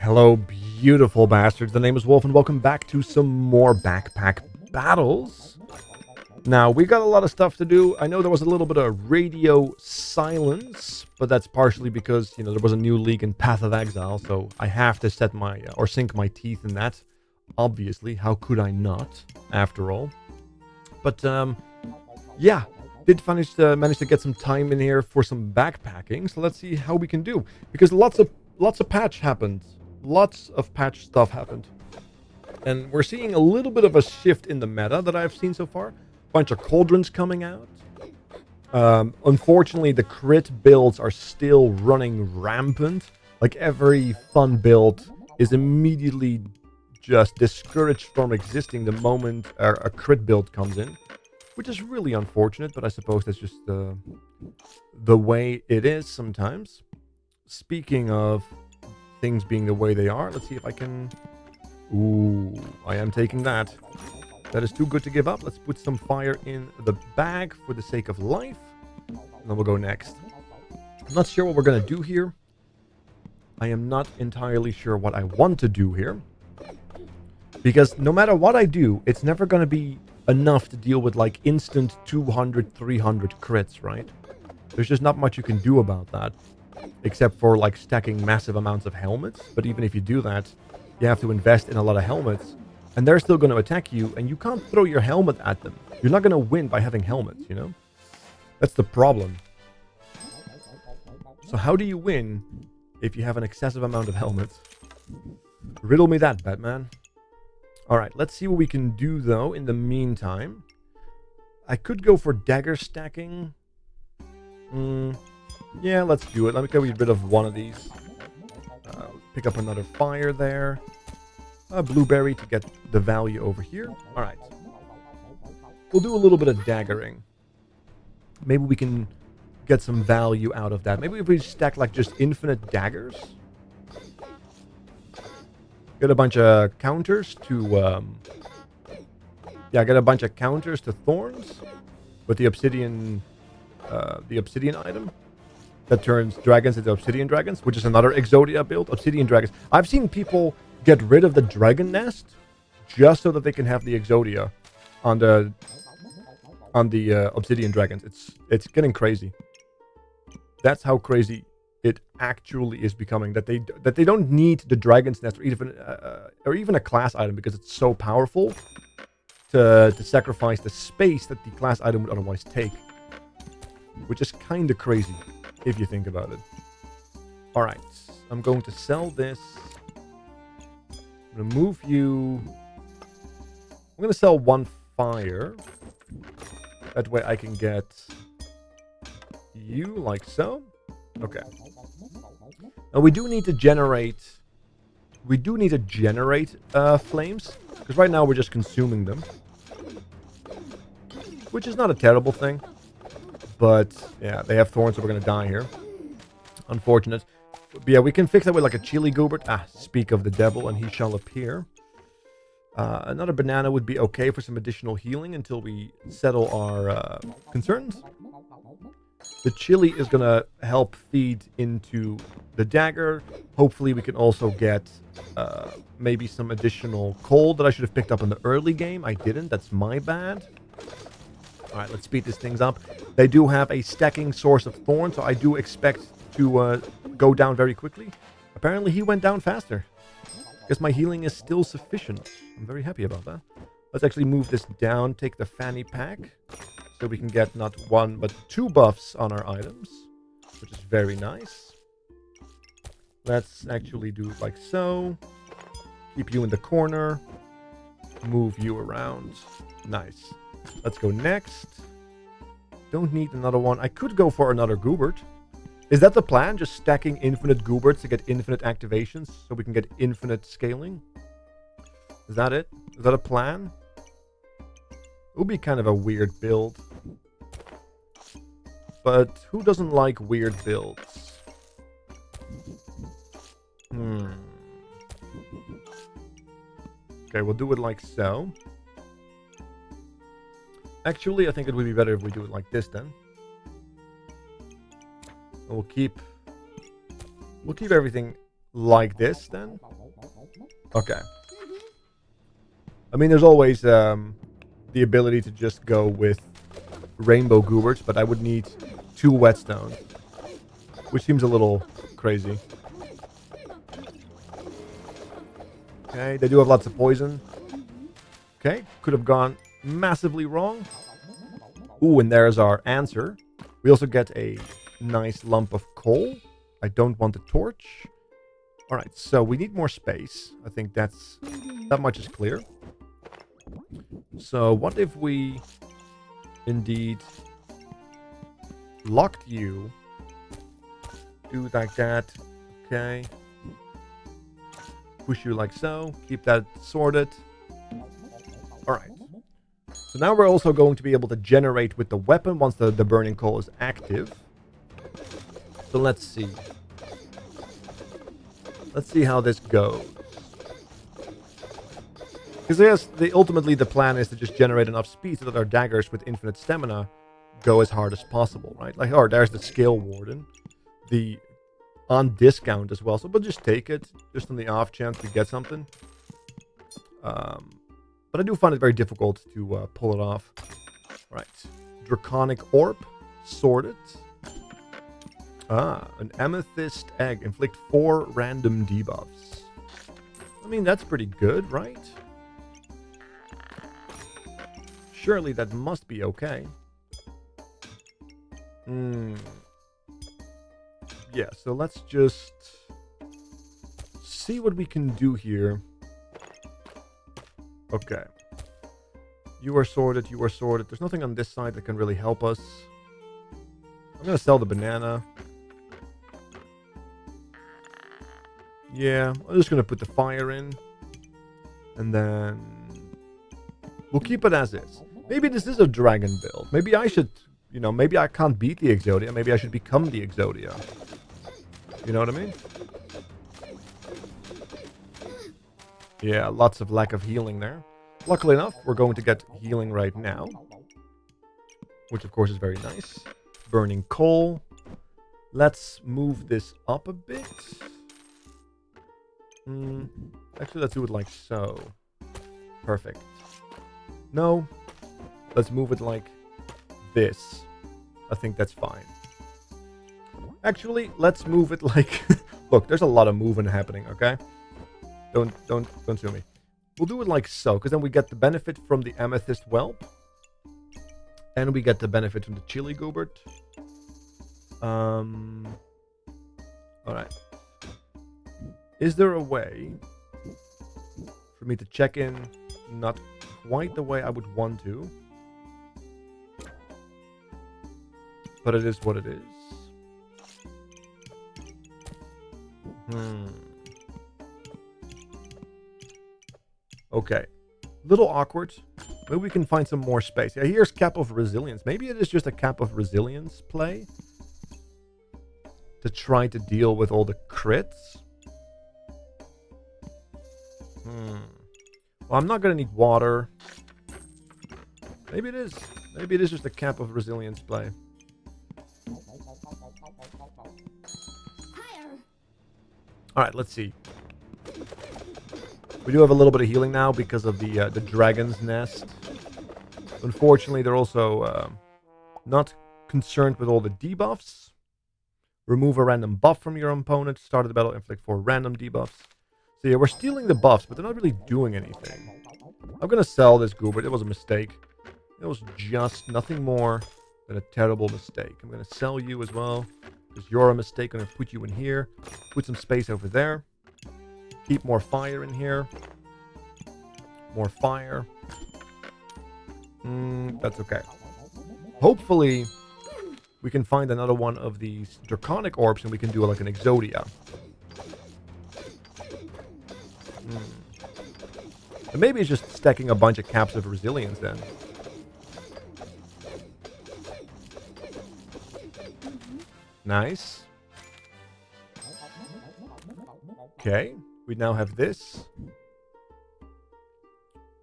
Hello, beautiful bastards. The name is Wolf, and welcome back to some more backpack battles. Now, we got a lot of stuff to do. I know there was a little bit of radio silence, but that's partially because, there was a new league in Path of Exile, so I have to set my, or sink my teeth in that. Obviously, how could I not, after all? But, yeah, did manage to get some time in here for some backpacking, so let's see how we can do. Because lots of patch happened. Lots of patch stuff happened. And we're seeing a little bit of a shift in the meta that I've seen so far. Bunch of cauldrons coming out. Unfortunately, the crit builds are still running rampant. Like, every fun build is immediately just discouraged from existing the moment a crit build comes in. Which is really unfortunate, but I suppose that's just the way it is sometimes. Speaking of things being the way they are, let's see if I can... Ooh, I am taking that. That is too good to give up. Let's put some fire in the bag for the sake of life. And then we'll go next. I'm not sure what we're going to do here. I am not entirely sure what I want to do here. Because no matter what I do, it's never going to be enough to deal with like instant 200, 300 crits, right? There's just not much you can do about that. Except for like stacking massive amounts of helmets. But even if you do that, you have to invest in a lot of helmets. And they're still going to attack you, and you can't throw your helmet at them. You're not going to win by having helmets, That's the problem. So how do you win if you have an excessive amount of helmets? Riddle me that, Batman. Alright, let's see what we can do, though, in the meantime. I could go for dagger stacking. Yeah, let's do it. Let me get rid of one of these. Pick up another fire there. A blueberry to get the value over here. Alright. We'll do a little bit of daggering. Maybe we can get some value out of that. Maybe if we stack like just infinite daggers. Get a bunch of counters to... Yeah, get a bunch of counters to thorns. With the obsidian item. That turns dragons into obsidian dragons, which is another Exodia build. Obsidian dragons. I've seen people get rid of the dragon nest just so that they can have the Exodia on the obsidian dragons. It's getting crazy. That's how crazy it actually is becoming. That they don't need the dragon's nest or even a class item because it's so powerful to sacrifice the space that the class item would otherwise take, which is kind of crazy. If you think about it. Alright, I'm going to sell this. I'm going to move you. I'm going to sell one fire. That way I can get you like so. Okay. Now we do need to generate... flames. Because right now we're just consuming them. Which is not a terrible thing. But, yeah, they have thorns, so we're going to die here. Unfortunate. But, yeah, we can fix that with, like, a chili goobert. Speak of the devil, and he shall appear. Another banana would be okay for some additional healing until we settle our concerns. The chili is going to help feed into the dagger. Hopefully, we can also get maybe some additional coal that I should have picked up in the early game. I didn't. That's my bad. Alright, let's speed these things up. They do have a stacking source of thorns, so I do expect to go down very quickly. Apparently, he went down faster. Guess my healing is still sufficient. I'm very happy about that. Let's actually move this down, take the fanny pack, so we can get not one, but two buffs on our items, which is very nice. Let's actually do like so. Keep you in the corner. Move you around. Nice. Let's go next. Don't need another one. I could go for another goobert. Is that the plan? Just stacking infinite gooberts to get infinite activations so we can get infinite scaling? Is that it? Is that a plan? It would be kind of a weird build. But who doesn't like weird builds? Okay, we'll do it like so. Actually, I think it would be better if we do it like this then. We'll keep everything like this then. Okay. I mean, there's always the ability to just go with rainbow goobers, but I would need 2 whetstones, which seems a little crazy. Okay, they do have lots of poison. Okay, could have gone massively wrong. Ooh, and there's our answer. We also get a nice lump of coal. I don't want the torch. Alright, so we need more space. I think that much is clear. So what if we indeed locked you? Do it like that. Okay. Push you like so. Keep that sorted. Alright. So now we're also going to be able to generate with the weapon once the burning coal is active. So let's see. Let's see how this goes. Because I guess ultimately the plan is to just generate enough speed so that our daggers with infinite stamina go as hard as possible, right? Like, oh, there's the Scale Warden. The on discount as well. So we'll just take it, just on the off chance we get something. But I do find it very difficult to pull it off. Right. Draconic Orb. Sorted. Ah, an Amethyst Egg. Inflict 4 random debuffs. I mean, that's pretty good, right? Surely that must be okay. Yeah, so let's just see what we can do here. Okay. You are sorted, you are sorted. There's nothing on this side that can really help us. I'm going to sell the banana. Yeah, I'm just going to put the fire in. And then we'll keep it as is. Maybe this is a dragon build. Maybe I should, you know, maybe I can't beat the Exodia. Maybe I should become the Exodia. You know what I mean? Yeah, lots of lack of healing there. Luckily enough, we're going to get healing right now. Which of course is very nice. Burning coal. Let's move this up a bit. Actually, let's do it like so. Perfect. No. Let's move it like this. I think that's fine. Actually, let's move it like... Look, there's a lot of movement happening, okay? Don't sue me. We'll do it like so, because then we get the benefit from the Amethyst Whelp. And we get the benefit from the Chili Goobert. Alright. Is there a way for me to check in not quite the way I would want to? But it is what it is. Okay. Little awkward. Maybe we can find some more space. Yeah, here's Cap of Resilience. Maybe it is just a Cap of Resilience play. To try to deal with all the crits. Well, I'm not going to need water. Maybe it is. Maybe it is just a Cap of Resilience play. Alright, let's see. We do have a little bit of healing now because of the Dragon's Nest. Unfortunately, they're also not concerned with all the debuffs. Remove a random buff from your opponent. Start the battle, inflict 4 random debuffs. So yeah, we're stealing the buffs, but they're not really doing anything. I'm going to sell this Goobert. It was a mistake. It was just nothing more than a terrible mistake. I'm going to sell you as well, because you're a mistake. I'm going to put you in here. Put some space over there. Keep more fire in here. More fire. That's okay. Hopefully, we can find another one of these Draconic Orbs and we can do like an Exodia. And maybe it's just stacking a bunch of Caps of Resilience then. Nice. Okay. We now have this.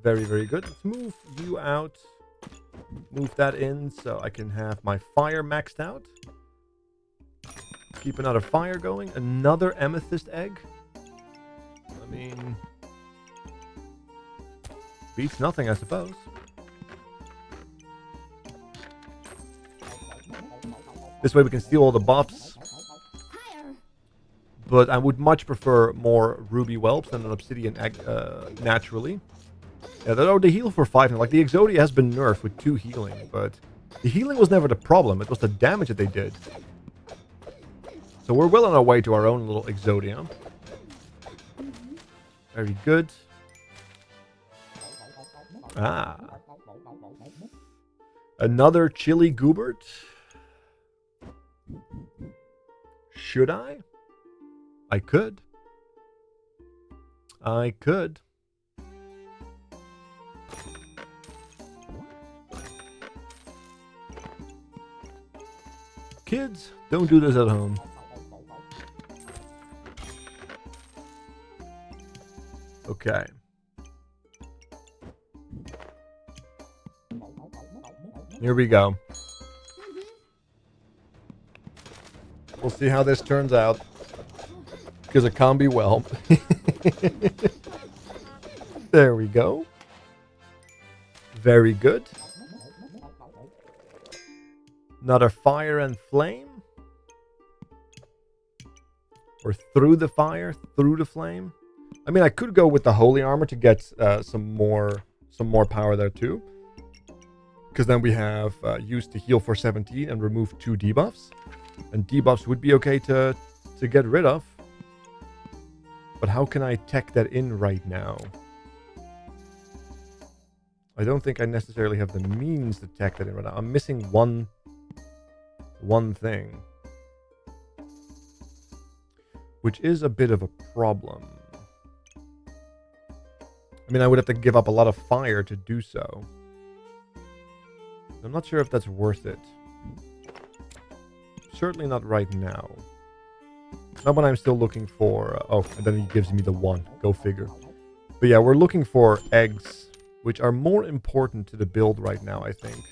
Very, very good. Let's move you out. Move that in so I can have my fire maxed out. Keep another fire going. Another Amethyst Egg. I mean, Beats nothing, I suppose. This way we can steal all the buffs. But I would much prefer more ruby whelps than an obsidian egg, naturally. Yeah, they heal for 5. Like, the Exodia has been nerfed with 2 healing, but the healing was never the problem. It was the damage that they did. So we're well on our way to our own little Exodia. Very good. Ah. Another chili goobert. Should I? I could. I could. Kids, don't do this at home. Okay. Here we go. We'll see how this turns out. Because it can't be well. There we go. Very good. Another fire and flame. Or through the fire, through the flame. I mean, I could go with the holy armor to get some more power there too. Because then we have used to heal for 17 and remove 2 debuffs. And debuffs would be okay to get rid of. But how can I tech that in right now? I don't think I necessarily have the means to tech that in right now. I'm missing one thing. Which is a bit of a problem. I mean, I would have to give up a lot of fire to do so. I'm not sure if that's worth it. Certainly not right now. Not when I'm still looking for... oh, and then he gives me the 1. Go figure. But yeah, we're looking for eggs, which are more important to the build right now, I think.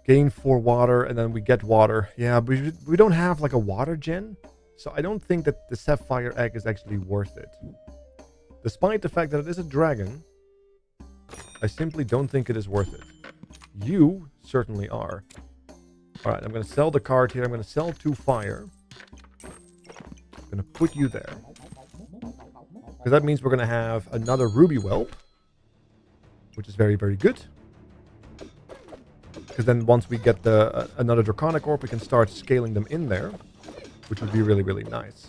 Gain 4 water, and then we get water. Yeah, but we don't have like a water gen. So I don't think that the sapphire egg is actually worth it. Despite the fact that it is a dragon, I simply don't think it is worth it. You certainly are. Alright, I'm going to sell the card here. I'm going to sell 2 fire. I'm going to put you there. Because that means we're going to have another ruby whelp. Which is very, very good. Because then once we get another draconic orb, we can start scaling them in there. Which would be really, really nice.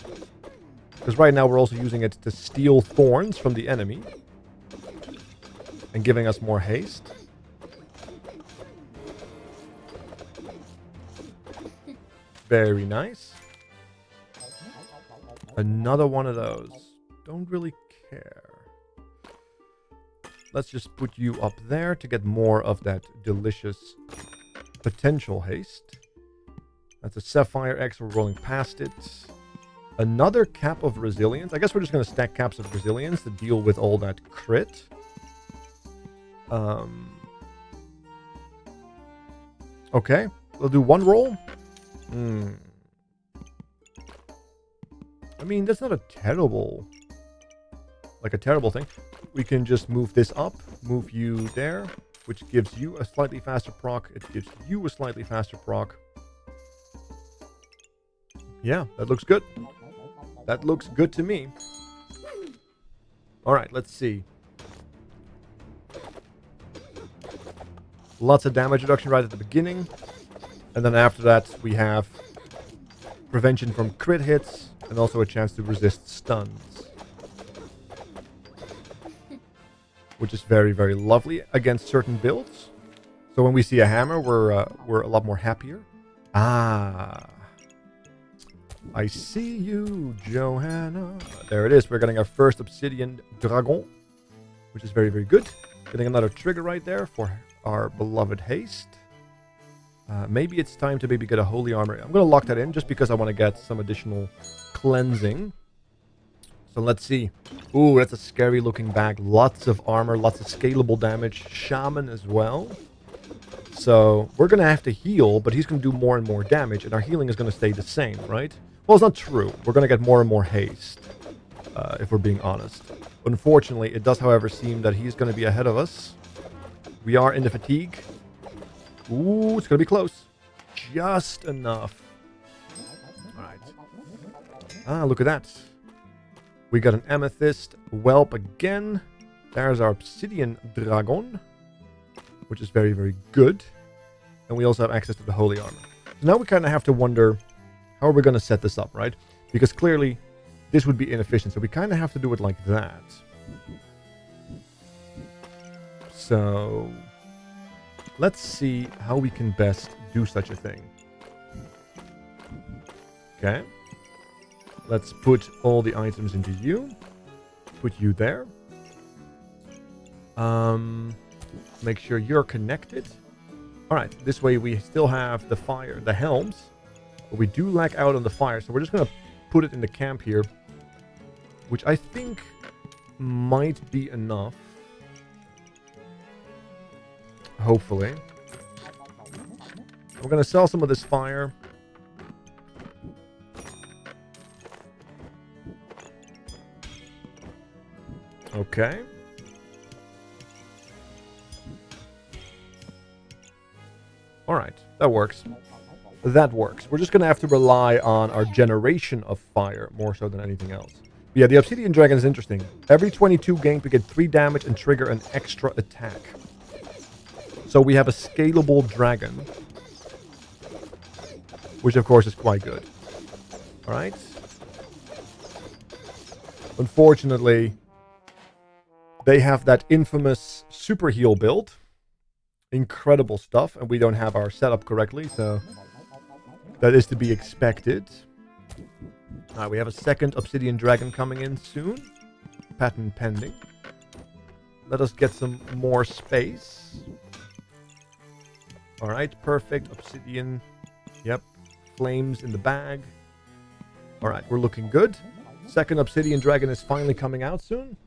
Because right now we're also using it to steal thorns from the enemy. And giving us more haste. Very nice. Another one of those. Don't really care. Let's just put you up there to get more of that delicious potential haste. That's a sapphire X. We're rolling past it. Another cap of resilience. I guess we're just going to stack caps of resilience to deal with all that crit. Okay. We'll do 1 roll. I mean, that's not a terrible thing. We can just move this up, move you there, which gives you a slightly faster proc. It gives you a slightly faster proc. Yeah, that looks good. That looks good to me. Alright, let's see. Lots of damage reduction right at the beginning. And then after that, we have prevention from crit hits and also a chance to resist stuns. Which is very, very lovely against certain builds. So when we see a hammer, we're a lot more happier. Ah. I see you, Johanna. There it is. We're getting our first obsidian dragon, which is very, very good. Getting another trigger right there for our beloved haste. Maybe it's time to maybe get a holy armor. I'm going to lock that in just because I want to get some additional cleansing. So let's see. Ooh, that's a scary looking bag. Lots of armor, lots of scalable damage. Shaman as well. So we're going to have to heal, but he's going to do more and more damage, and our healing is going to stay the same, right? Well, it's not true. We're going to get more and more haste, if we're being honest. Unfortunately, it does, however, seem that he's going to be ahead of us. We are in the fatigue. Ooh, it's going to be close. Just enough. All right. Ah, look at that. We got an amethyst whelp again. There's our obsidian dragon, which is very, very good. And we also have access to the holy armor. So now we kind of have to wonder, how are we going to set this up, right? Because clearly, this would be inefficient. So we kind of have to do it like that. So let's see how we can best do such a thing. Okay. Let's put all the items into you. Put you there. Make sure you're connected. Alright, this way we still have the fire, the helms. But we do lack out on the fire, so we're just going to put it in the camp here. Which I think might be enough. Hopefully. We're going to sell some of this fire. Okay. Alright, that works. That works. We're just going to have to rely on our generation of fire more so than anything else. But yeah, the Obsidian Dragon is interesting. Every 22 games we get 3 damage and trigger an extra attack. So we have a scalable dragon. Which of course is quite good. Alright. Unfortunately, they have that infamous super heal build. Incredible stuff, and we don't have our setup correctly, so that is to be expected. Alright, we have a second Obsidian Dragon coming in soon. Patent pending. Let us get some more space. Alright, perfect. Obsidian. Yep. Flames in the bag. Alright, we're looking good. Second Obsidian Dragon is finally coming out soon.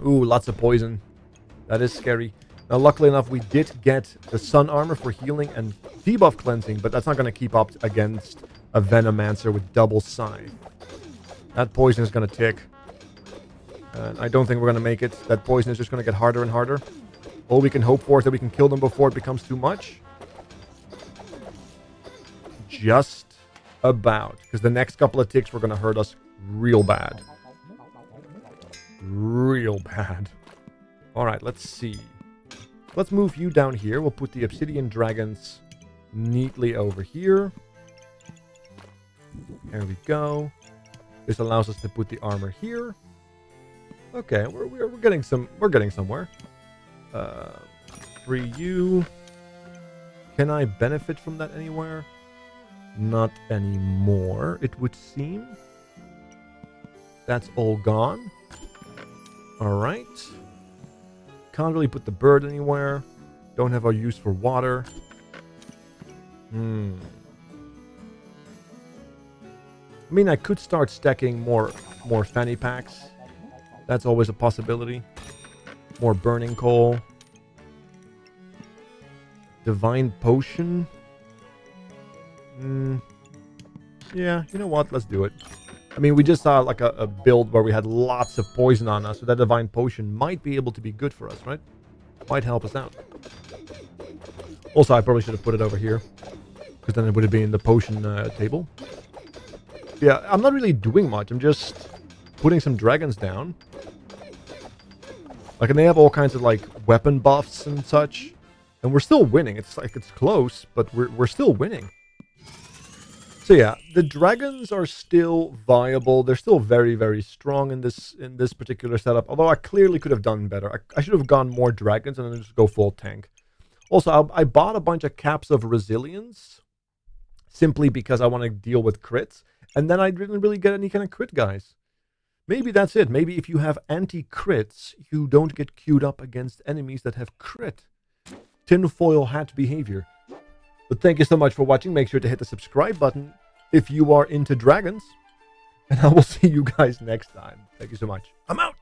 Ooh, lots of poison. That is scary. Now, luckily enough, we did get the sun armor for healing and debuff cleansing, but that's not going to keep up against a Venomancer with double scythe. That poison is going to tick. And I don't think we're going to make it. That poison is just going to get harder and harder. All we can hope for is that we can kill them before it becomes too much. Just about. Because the next couple of ticks were going to hurt us real bad. Real bad. Alright, let's see. Let's move you down here. We'll put the Obsidian Dragons neatly over here. There we go. This allows us to put the armor here. Okay, we're getting somewhere. Free you. Can I benefit from that anywhere? Not anymore, it would seem. That's all gone. Alright. Can't really put the bird anywhere. Don't have a use for water. I mean, I could start stacking more fanny packs. That's always a possibility. More burning coal. Divine potion. Yeah, you know what? Let's do it. I mean, we just saw like a build where we had lots of poison on us, so that divine potion might be able to be good for us, right? Might help us out. Also, I probably should have put it over here, because then it would have been in the potion table. Yeah, I'm not really doing much. I'm just putting some dragons down. Like, and they have all kinds of like weapon buffs and such, and we're still winning. It's like it's close, but we're still winning. So yeah, the dragons are still viable. They're still very, very strong in this particular setup. Although I clearly could have done better. I should have gone more dragons and then just go full tank. Also, I bought a bunch of caps of resilience simply because I want to deal with crits. And then I didn't really get any kind of crit guys. Maybe that's it. Maybe if you have anti-crits, you don't get queued up against enemies that have crit. Tinfoil hat behavior. But thank you so much for watching. Make sure to hit the subscribe button if you are into dragons. And I will see you guys next time. Thank you so much. I'm out.